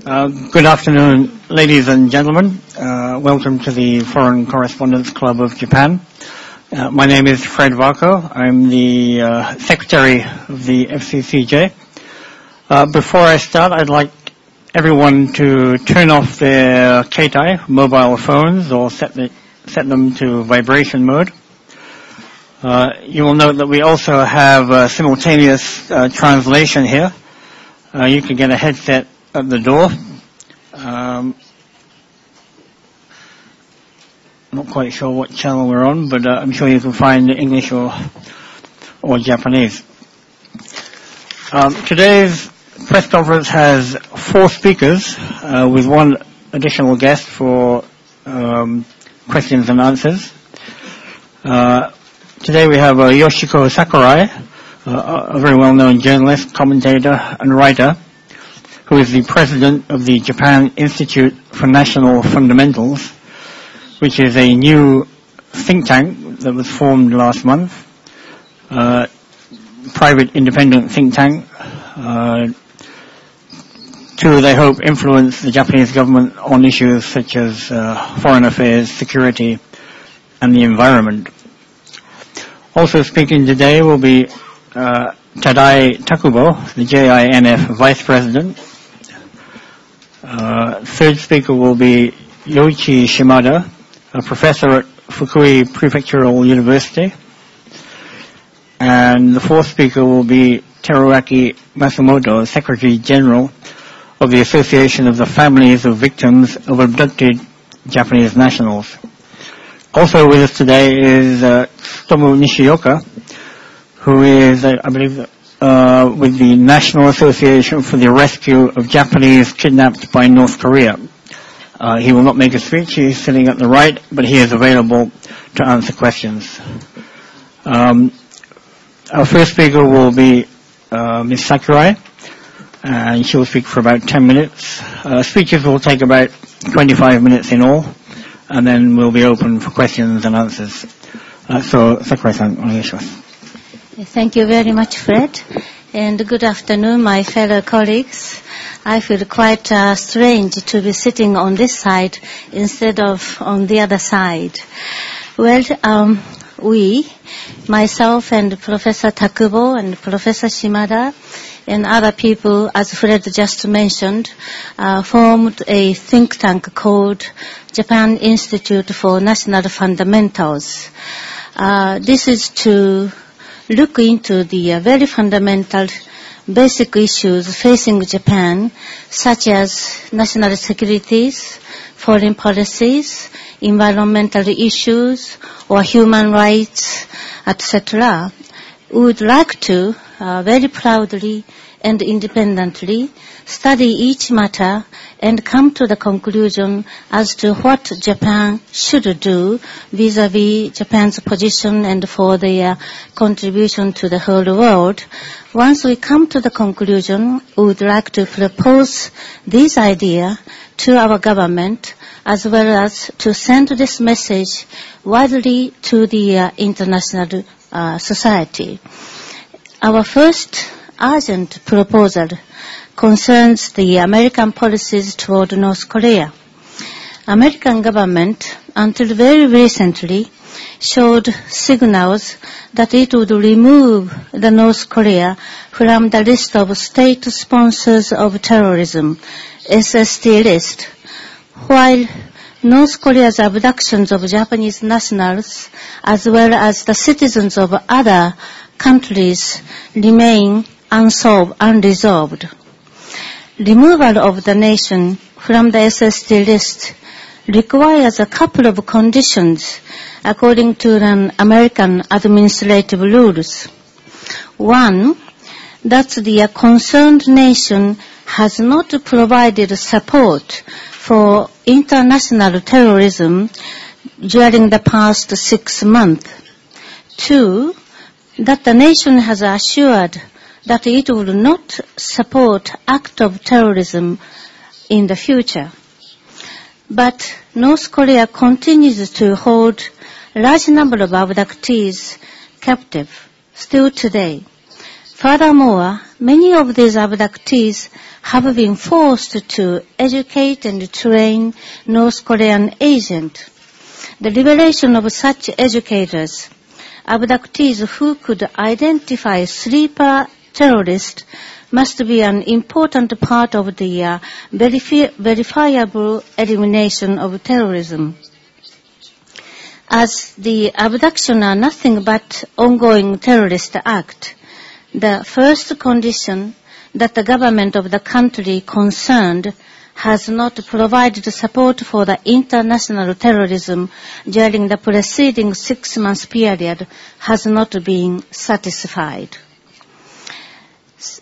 Good afternoon, ladies and gentlemen. Welcome to the Foreign Correspondents Club of Japan. My name is Fred Varco. I'm the Secretary of the FCCJ. Before I start, I'd like everyone to turn off their keitai, mobile phones, or set them to vibration mode. You will note that we also have simultaneous translation here. You can get a headset at the door. Not quite sure what channel we're on, but I'm sure you can find English or Japanese. Today's press conference has 4 speakers with 1 additional guest for questions and answers. Today we have Yoshiko Sakurai, a very well-known journalist, commentator, and writer, who is the president of the Japan Institute for National Fundamentals, which is a new think tank that was formed last month, private independent think tank, to, they hope, influence the Japanese government on issues such as foreign affairs, security, and the environment. Also speaking today will be Tadai Takubo, the JINF Vice President. Third speaker will be Yoichi Shimada, a professor at Fukui Prefectural University. And the fourth speaker will be Teruaki Masumoto, Secretary General of the Association of the Families of Victims of Abducted Japanese Nationals. Also with us today is Tsutomu Nishioka, who is, I believe, with the National Association for the Rescue of Japanese Kidnapped by North Korea. He will not make a speech. He is sitting at the right, but he is available to answer questions. Our first speaker will be Ms. Sakurai, and she will speak for about 10 minutes. Speeches will take about 25 minutes in all, and then we'll be open for questions and answers. So, Sakurai-san, onegaishimasu. Thank you very much, Fred. And good afternoon, my fellow colleagues. I feel quite strange to be sitting on this side instead of on the other side. Well, myself and Professor Takubo and Professor Shimada and other people, as Fred just mentioned, formed a think tank called Japan Institute for National Fundamentals. This is to look into the very fundamental basic issues facing Japan, such as national securities, foreign policies, environmental issues, or human rights, etc. We would like to very proudly and independently study each matter and come to the conclusion as to what Japan should do vis-à-vis Japan's position and for their contribution to the whole world. Once we come to the conclusion, we would like to propose this idea to our government as well as to send this message widely to the international society. Our first urgent proposal concerns the American policies toward North Korea. American government, until very recently, showed signals that it would remove the North Korea from the list of state sponsors of terrorism, SST list, while North Korea's abductions of Japanese nationals as well as the citizens of other countries remain unresolved. Removal of the nation from the SST list requires a couple of conditions according to an American administrative rules. One, that the concerned nation has not provided support for international terrorism during the past 6 months. Two, that the nation has assured that it will not support acts of terrorism in the future. But North Korea continues to hold a large number of abductees captive still today. Furthermore, many of these abductees have been forced to educate and train North Korean agents. The liberation of such educators, abductees who could identify sleeper terrorists, must be an important part of the verifiable elimination of terrorism. As the abduction are nothing but ongoing terrorist act, the first condition that the government of the country concerned has not provided support for the international terrorism during the preceding 6-month period has not been satisfied.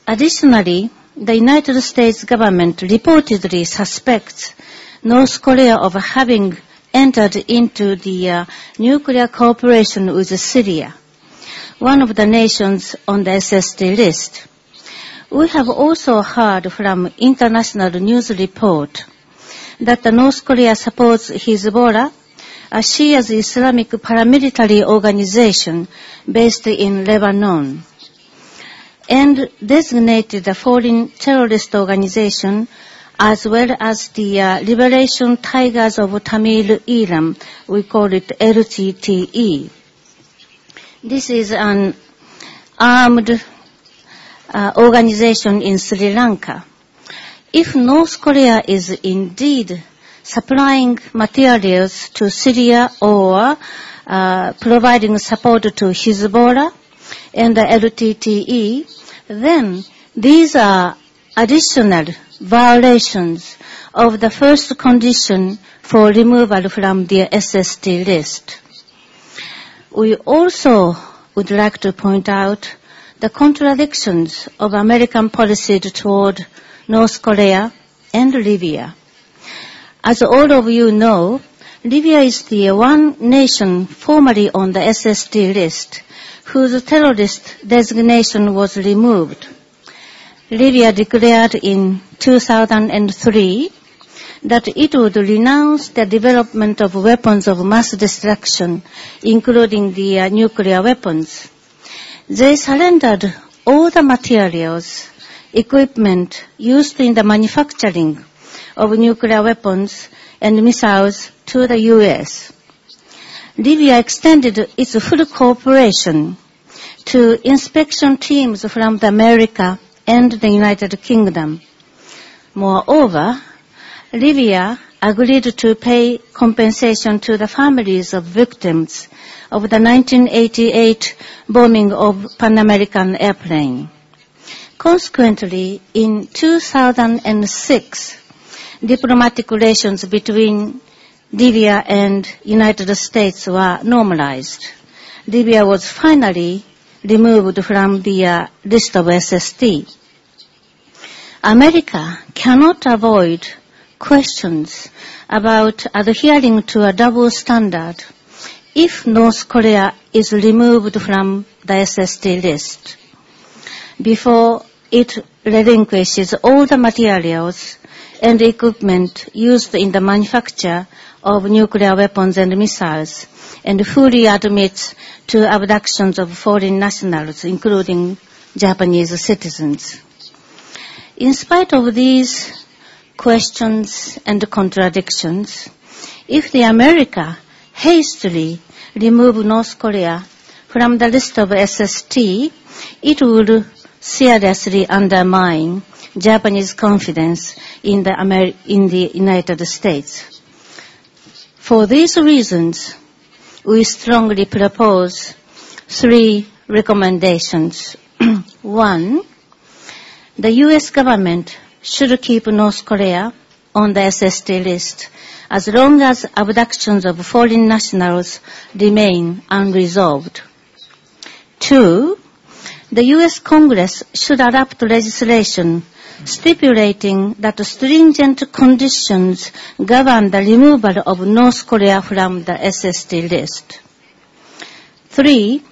Additionally, the United States government reportedly suspects North Korea of having entered into the nuclear cooperation with Syria, one of the nations on the SST list. We have also heard from international news report that North Korea supports Hezbollah, a Shia's Islamic paramilitary organization based in Lebanon, and designated the foreign terrorist organization as well as the Liberation Tigers of Tamil Eelam. We call it LTTE. This is an armed organization in Sri Lanka. If North Korea is indeed supplying materials to Syria or providing support to Hezbollah and the LTTE, then these are additional violations of the first condition for removal from the SST list. We also would like to point out the contradictions of American policy toward North Korea and Libya. As all of you know, Libya is the one nation formerly on the SST list whose terrorist designation was removed. Libya declared in 2003 that it would renounce the development of weapons of mass destruction, including the nuclear weapons. They surrendered all the materials, equipment used in the manufacturing of nuclear weapons and missiles to the U.S. Libya extended its full cooperation to inspection teams from America and the United Kingdom. Moreover, Libya agreed to pay compensation to the families of victims of the 1988 bombing of Pan American airplane. Consequently, in 2006, diplomatic relations between Libya and United States were normalized. Libya was finally removed from the list of SST. America cannot avoid questions about adhering to a double standard if North Korea is removed from the SST list. Before it relinquishes all the materials and equipment used in the manufacture of nuclear weapons and missiles, and fully admits to abductions of foreign nationals, including Japanese citizens. In spite of these questions and contradictions, if the America hastily remove North Korea from the list of SST, it would seriously undermine Japanese confidence in the United States. For these reasons, we strongly propose 3 recommendations. 1, the U.S. government should keep North Korea on the SST list as long as abductions of foreign nationals remain unresolved. 2, the U.S. Congress should adopt legislation stipulating that stringent conditions govern the removal of North Korea from the SST list. 3,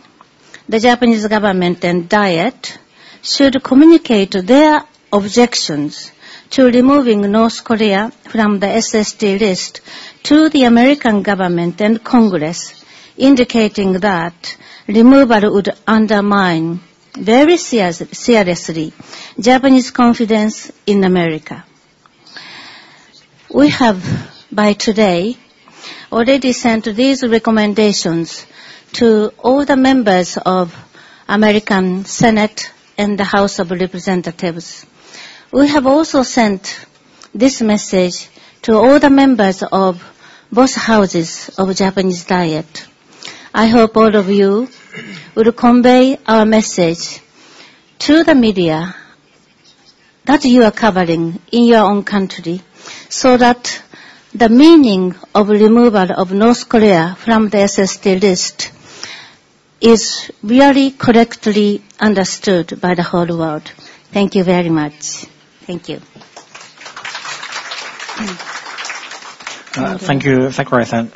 the Japanese government and Diet should communicate their objections to removing North Korea from the SST list to the American government and Congress, indicating that removal would undermine very seriously Japanese confidence in America. We have, by today, already sent these recommendations to all the members of American Senate and the House of Representatives. We have also sent this message to all the members of both houses of Japanese Diet. I hope all of you will convey our message to the media that you are covering in your own country, so that the meaning of removal of North Korea from the SST list is really correctly understood by the whole world. Thank you very much. Thank you. Thank you, Sakurai-san.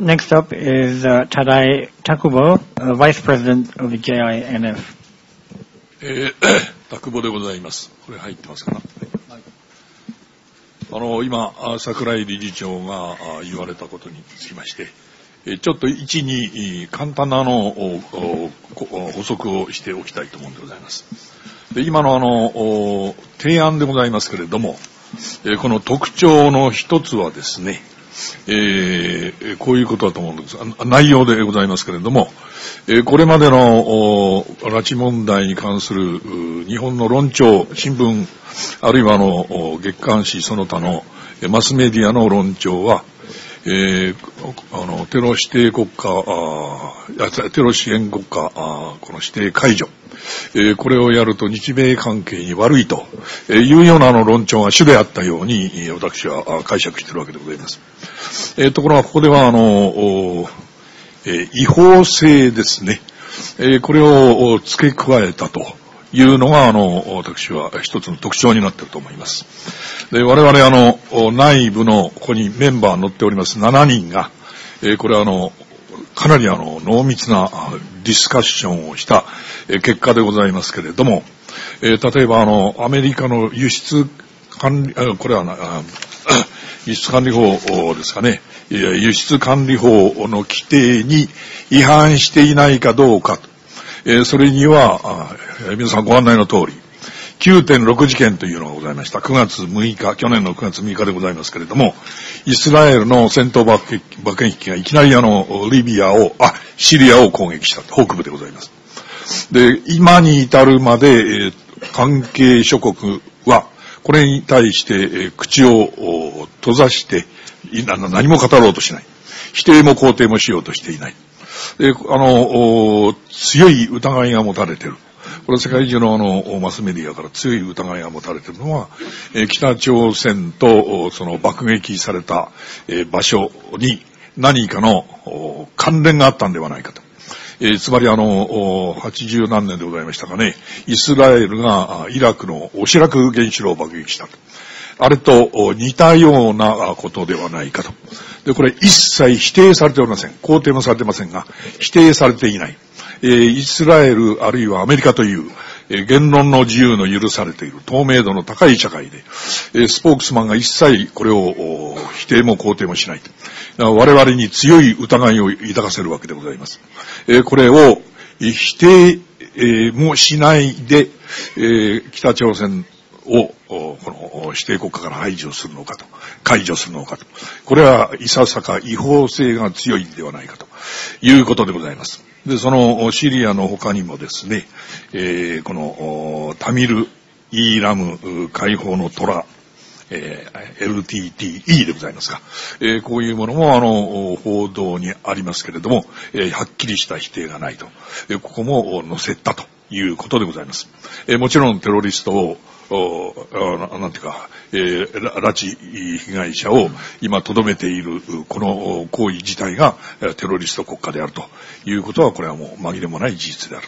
Next up is Tadai Takubo, Vice President of the JINF. タクボでございます。これ入ってますかな。今、櫻井理事長が言われたことにつきまして、ちょっと1に簡単な補足をしておきたいと思うんでございます。で、今の提案でございますけれども、この特徴の一つはですね、こういうことだと思うんです。内容でございますけれども、これまでの拉致問題に関する日本の論調、新聞、あるいは月刊誌その他のマスメディアの論調は、テロ指定国家、テロ支援国家、この指定解除、これをやると日米関係に悪いというような論調が主であったように私は解釈しているわけでございます。ところがここでは違法性ですね、これを付け加えたというのが私は一つの特徴になっていると思います。で、我々内部のここにメンバー載っております7人が、これはかなり濃密なディスカッションをした結果でございますけれども、例えばアメリカの輸出管理、これは輸出管理法ですかね、輸出管理法の規定に違反していないかどうか、それには皆さんご案内の通り 9.6 事件というのがございました。9月6日、去年の9月6日でございますけれども、イスラエルの戦闘爆撃機がいきなりシリアを攻撃した北部でございます。で、今に至るまで、関係諸国はこれに対して、口を閉ざして何も語ろうとしない。否定も肯定もしようとしていない。で、強い疑いが持たれている。これ世界中のマスメディアから強い疑いが持たれているのは、北朝鮮とその爆撃された場所に何かの関連があったんではないかと。つまり80何年でございましたかね、イスラエルがイラクのオシラク原子炉を爆撃したと。あれと似たようなことではないかと。で、これ一切否定されておりません。肯定もされてませんが、否定されていない。イスラエルあるいはアメリカという、言論の自由の許されている透明度の高い社会で、スポークスマンが一切これを否定も肯定もしない。我々に強い疑いを抱かせるわけでございます。これを否定もしないで、北朝鮮をこの指定国家から排除するのかと、解除するのかと。これはいささか違法性が強いんではないかということでございます。で、そのシリアの他にもですね、このタミル・イーラム解放の虎、LTTE でございますが、こういうものも報道にありますけれども、はっきりした否定がないと。ここも載せたということでございます。もちろんテロリストをなんていうか、拉致被害者を今留めているこの行為自体がテロリスト国家であるということは、これはもう紛れもない事実である。